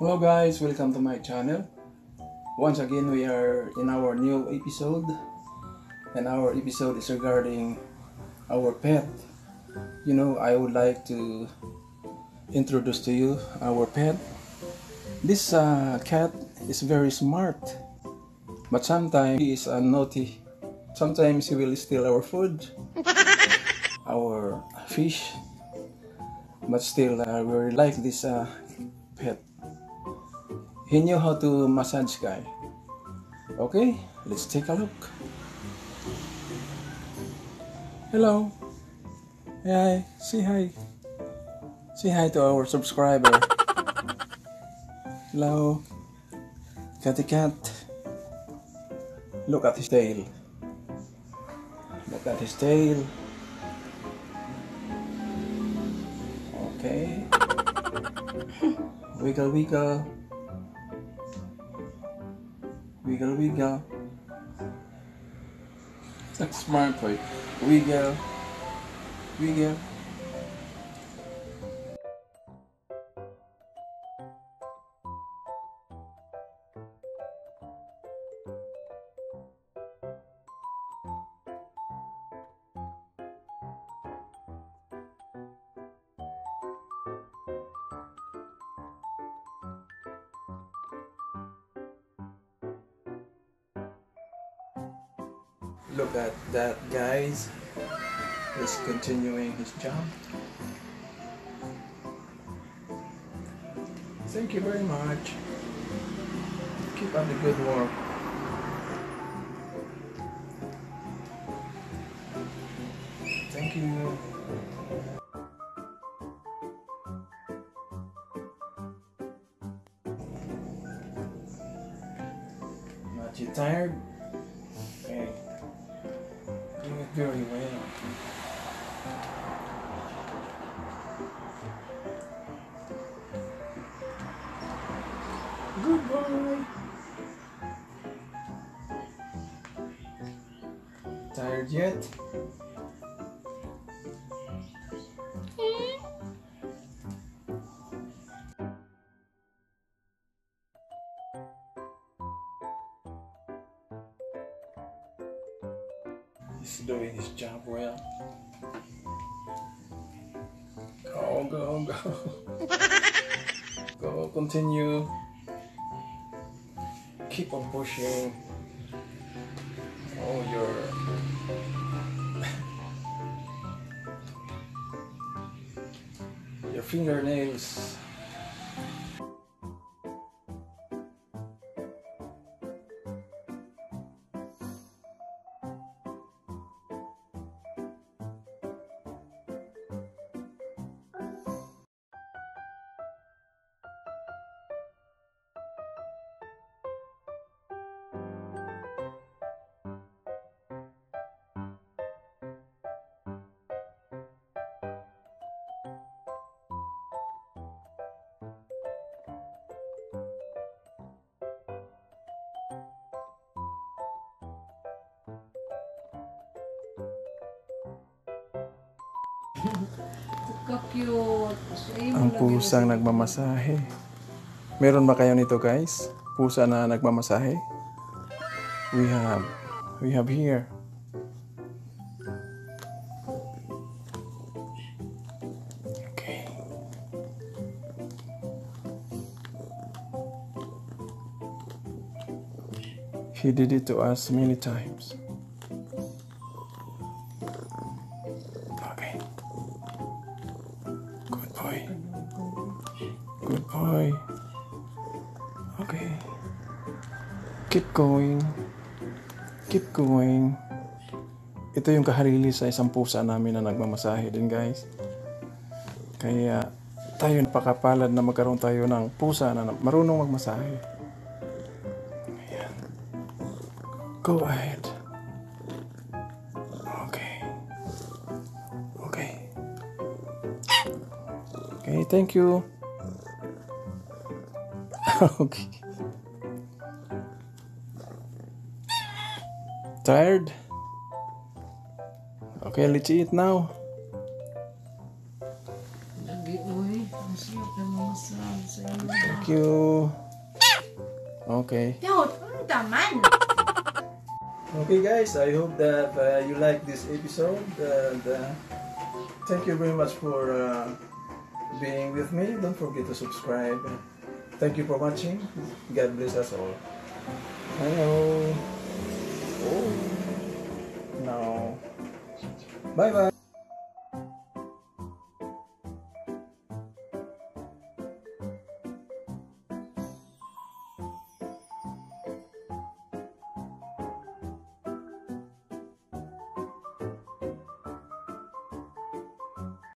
Hello guys, welcome to my channel. Once again, we are in our new episode, and our episode is regarding our pet. I would like to introduce to you our pet. This cat is very smart, but sometimes he is naughty. Sometimes he will steal our food, our fish, but still we really like this pet. He knew how to massage guy. Okay, let's take a look. Hello. Hi. Say hi. Say hi to our subscriber. Hello. Catty cat. Look at his tail. Look at his tail. Okay. Wiggle, wiggle. Wiggle, wiggle. Smart boy. Wiggle. Wiggle. Look at that, guys. He's continuing his jump. Thank you very much. Keep up the good work. Thank you. Not you tired? Okay. Doing it very well. Good boy. Tired yet? He's doing his job well. Go, go, go. Go, continue. Keep on pushing. Oh, your fingernails. Ang pusang nagmamasahe. Meron ba kayo nito, guys? Pusa na nagmamasahe? We have here. Okay. He did it to us many times. Okay. Good boy. Good boy. Okay. Keep going. Keep going. Ito yung kaharili sa isang pusa namin na nagmamasahe din, guys. Kaya tayo napakapalad na magkaroon tayo ng pusa na marunong magmasahe. Ayan. Go ahead. Okay. Okay. Okay, thank you. Okay. Tired? Okay, let's eat now. Lagi, uy. Ang sarap ng massage. Thank you. Okay. Okay guys, I hope that you like this episode, and thank you very much for being with me. Don't forget to subscribe. Thank you for watching. God bless us all. Hello. Oh. No. Bye bye.